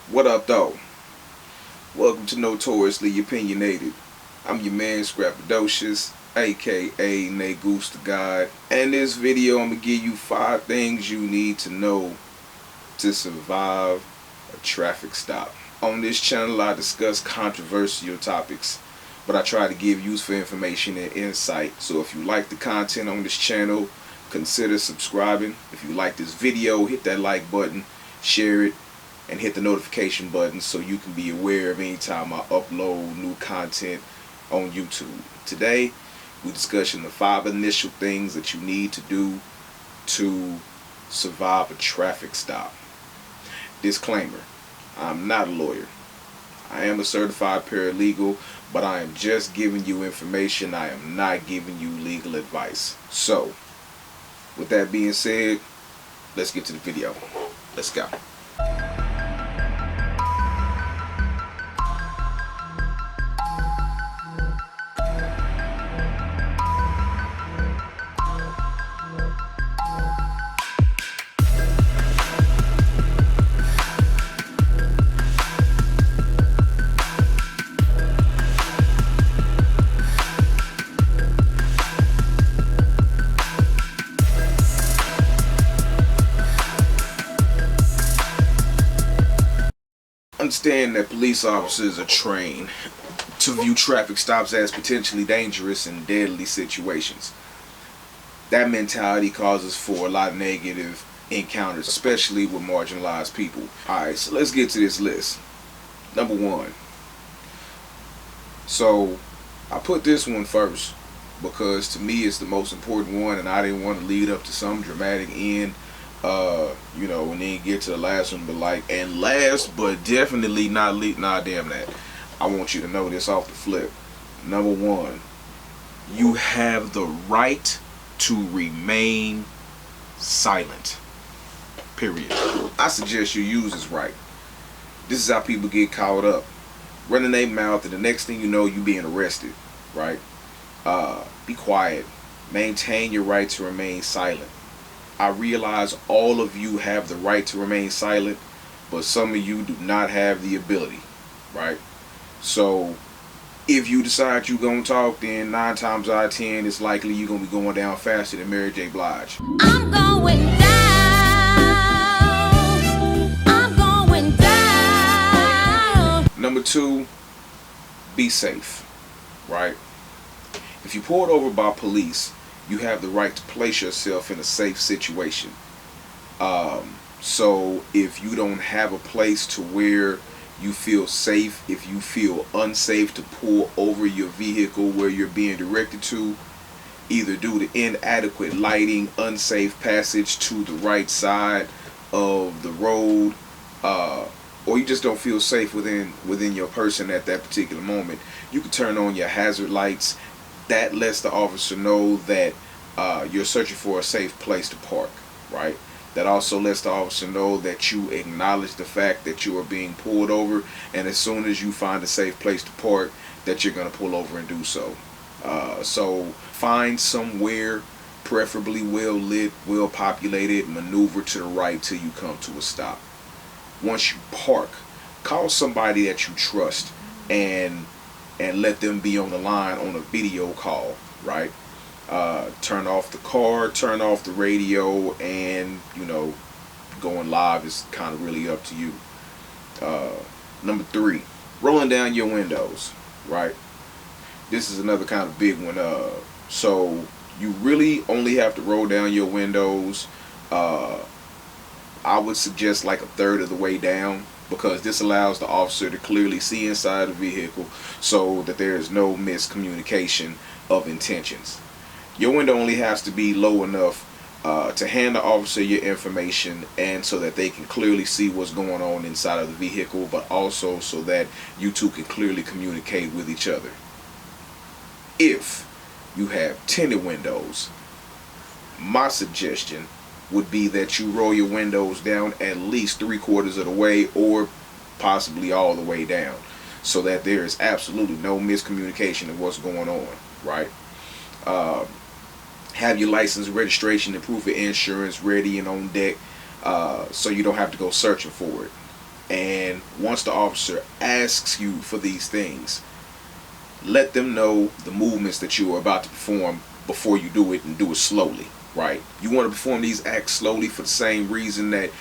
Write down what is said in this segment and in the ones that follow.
What up, though? Welcome to Notoriously Opinionated. I'm your man, Scrapadocious, aka Negus the God. And in this video, I'm gonna give you 5 things you need to know to survive a traffic stop. On this channel, I discuss controversial topics, but I try to give useful information and insight. So if you like the content on this channel, consider subscribing. If you like this video, hit that like button, share it, and hit the notification button so you can be aware of any time I upload new content on YouTube. Today, we're discussing the 5 initial things that you need to do to survive a traffic stop. Disclaimer, I'm not a lawyer. I am a certified paralegal, but I am just giving you information. I am not giving you legal advice. So, with that being said, let's get to the video. Let's go. Understand that police officers are trained to view traffic stops as potentially dangerous and deadly situations. That mentality causes for a lot of negative encounters, especially with marginalized people. Alright, so let's get to this list. Number 1. So, I put this one first because to me it's the most important one, and I didn't want to lead up to some dramatic end. And then get to the last one, but last but definitely not least, nah, damn that. I want you to know this off the flip. Number 1, you have the right to remain silent. Period. I suggest you use this right. This is how people get caught up, running their mouth, and the next thing you know, you being arrested. Right? Be quiet. Maintain your right to remain silent. I realize all of you have the right to remain silent, but some of you do not have the ability, right? So if you decide you're going to talk, then 9 times out of 10, it's likely you're going to be going down faster than Mary J. Blige. I'm going down. I'm going down. Number 2, be safe, right? If you're pulled over by police, you have the right to place yourself in a safe situation. So if you don't have a place to where you feel safe, if you feel unsafe to pull over your vehicle where you're being directed to, either due to inadequate lighting, unsafe passage to the right side of the road, or you just don't feel safe within your person at that particular moment, you can turn on your hazard lights. That lets the officer know that you're searching for a safe place to park, right? That also lets the officer know that you acknowledge the fact that you are being pulled over, and as soon as you find a safe place to park, that you're going to pull over and do so. So find somewhere, preferably well lit, well populated, maneuver to the right till you come to a stop. Once you park, call somebody that you trust and let them be on the line on a video call, right? Turn off the car, turn off the radio, and going live is kind of really up to you. Number 3, rolling down your windows, right? This is another kind of big one. So you really only have to roll down your windows, I would suggest like 1/3 of the way down, because this allows the officer to clearly see inside the vehicle so that there is no miscommunication of intentions. Your window only has to be low enough to hand the officer your information, and so that they can clearly see what's going on inside of the vehicle, but also so that you two can clearly communicate with each other. If you have tinted windows, my suggestion would be that you roll your windows down at least 3/4 of the way, or possibly all the way down, so that there is absolutely no miscommunication of what's going on, right? Have your license, registration, and proof of insurance ready and on deck, so you don't have to go searching for it. And once the officer asks you for these things, let them know the movements that you are about to perform before you do it, and do it slowly, right? You want to perform these acts slowly for the same reason that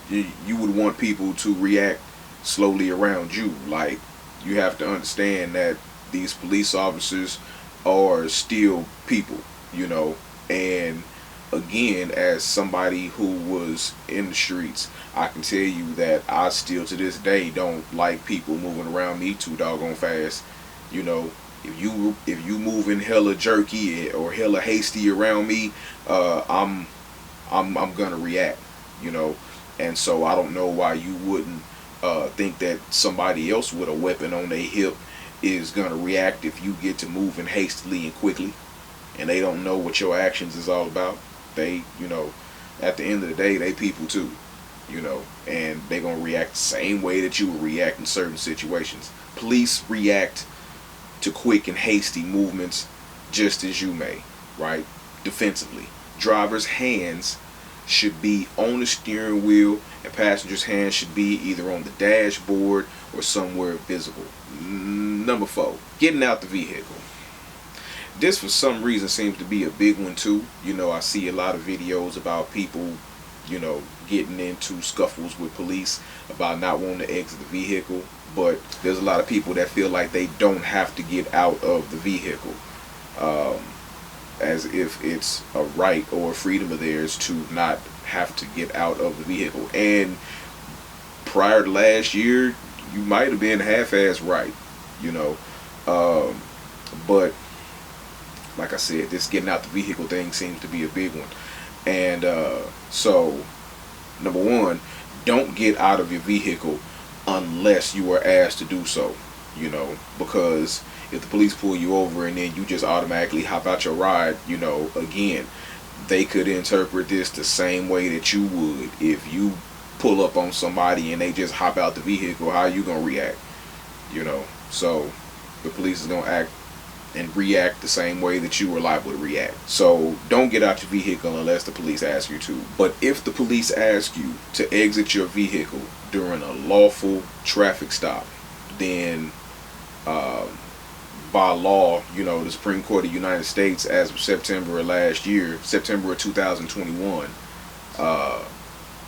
you would want people to react slowly around you. Like, you have to understand that these police officers are still people, and again, as somebody who was in the streets, I can tell you that I still to this day don't like people moving around me too doggone fast. If you moving hella jerky or hella hasty around me, I'm gonna react. And so I don't know why you wouldn't think that somebody else with a weapon on their hip is gonna react if you get to moving hastily and quickly, and they don't know what your actions is all about. They, at the end of the day, they people too, and they gonna react the same way that you would react in certain situations. Police react to quick and hasty movements just as you may, right? Defensively. Drivers' hands should be on the steering wheel, and passengers' hands should be either on the dashboard or somewhere visible. Number 4, getting out the vehicle. This for some reason seems to be a big one too. I see a lot of videos about people, getting into scuffles with police about not wanting to exit the vehicle. But there's a lot of people that feel like they don't have to get out of the vehicle, as if it's a right or a freedom of theirs to not have to get out of the vehicle. And prior to last year, you might have been half-ass right, but like I said, this getting out the vehicle thing seems to be a big one. And so, number 1, don't get out of your vehicle unless you are asked to do so, because if the police pull you over and then you just automatically hop out your ride, again, they could interpret this the same way that you would if you pull up on somebody and they just hop out the vehicle. How are you gonna react? So the police is gonna act and react the same way that you were liable to react. So don't get out your vehicle unless the police ask you to. But if the police ask you to exit your vehicle during a lawful traffic stop, then by law, the Supreme Court of the United States, as of September of last year, September of 2021,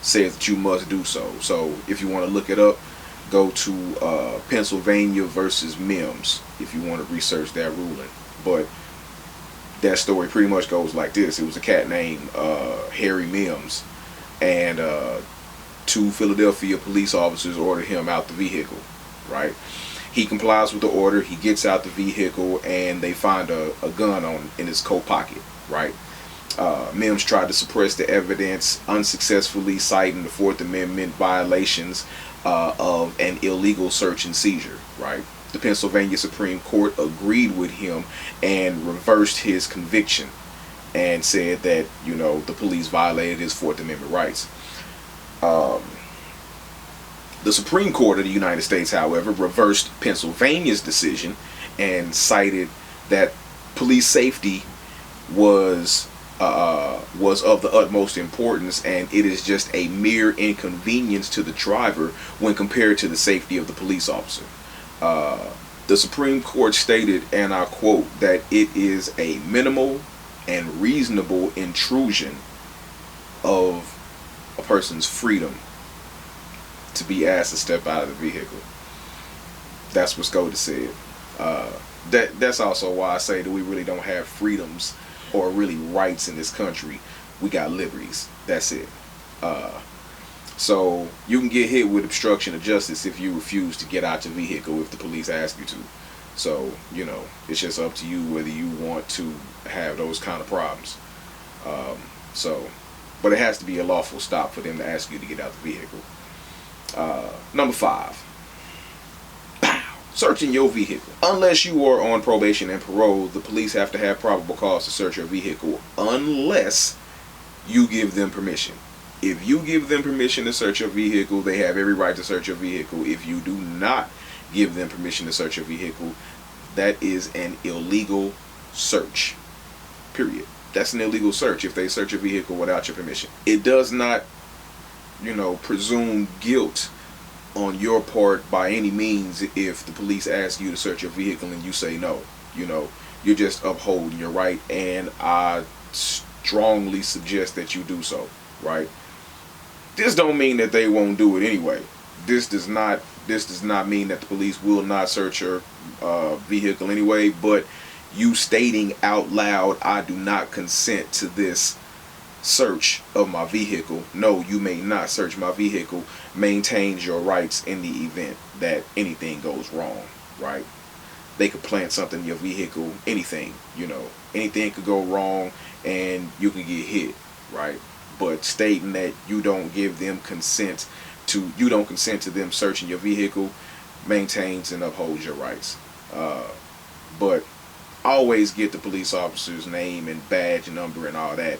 says that you must do so. So if you want to look it up, go to Pennsylvania versus Mims if you want to research that ruling. But that story pretty much goes like this. It was a cat named Harry Mims, and 2 Philadelphia police officers ordered him out the vehicle, right? He complies with the order. He gets out the vehicle, and they find a gun in his coat pocket, right? Mims tried to suppress the evidence unsuccessfully, citing the 4th Amendment violations of an illegal search and seizure, right? The Pennsylvania Supreme Court agreed with him and reversed his conviction and said that, the police violated his 4th Amendment rights. The Supreme Court of the United States, however, reversed Pennsylvania's decision and cited that police safety was of the utmost importance, and it is just a mere inconvenience to the driver when compared to the safety of the police officer. The Supreme Court stated, and I quote, that it is a minimal and reasonable intrusion of a person's freedom to be asked to step out of the vehicle. That's what SCOTUS said. That's also why I say that we really don't have freedoms or really rights in this country. We got liberties. That's it. So you can get hit with obstruction of justice if you refuse to get out your vehicle if the police ask you to. So, it's just up to you whether you want to have those kind of problems. But it has to be a lawful stop for them to ask you to get out the vehicle. Number 5. Searching your vehicle. Unless you are on probation and parole, the police have to have probable cause to search your vehicle unless you give them permission. If you give them permission to search your vehicle, they have every right to search your vehicle. If you do not give them permission to search your vehicle, that is an illegal search. Period. That's an illegal search if they search your vehicle without your permission. It does not, presume guilt on your part by any means if the police ask you to search your vehicle and you say no. You know, you're just upholding your right, and I strongly suggest that you do so, right? This don't mean that they won't do it anyway. This does not mean that the police will not search your vehicle anyway, but you stating out loud, I do not consent to this search of my vehicle. No, you may not search my vehicle. Maintains your rights in the event that anything goes wrong, right? They could plant something in your vehicle, anything, you know. Anything could go wrong and you can get hit, right? But stating that you don't consent to them searching your vehicle maintains and upholds your rights. But always get the police officer's name and badge number and all that,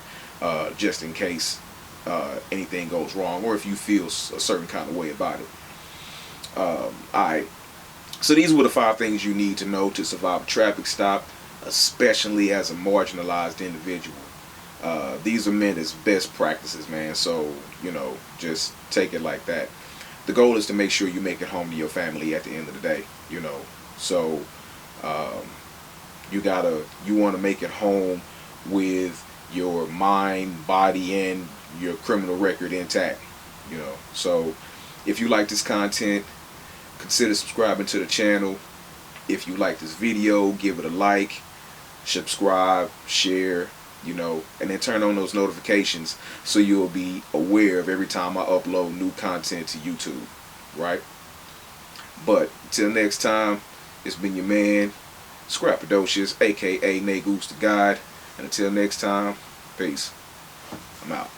just in case anything goes wrong or if you feel a certain kind of way about it. Alright, so these were the 5 things you need to know to survive a traffic stop, especially as a marginalized individual. These are meant as best practices, man, so, you know, just take it like that. The goal is to make sure you make it home to your family at the end of the day, you know. So you want to make it home with your mind, body, and your criminal record intact, you know. So if you like this content, consider subscribing to the channel. If you like this video, give it a like, subscribe, share, you know, and then turn on those notifications so you'll be aware of every time I upload new content to YouTube, right? But until next time, it's been your man, Scrappadocious, aka Nagoose the God. And until next time, peace. I'm out.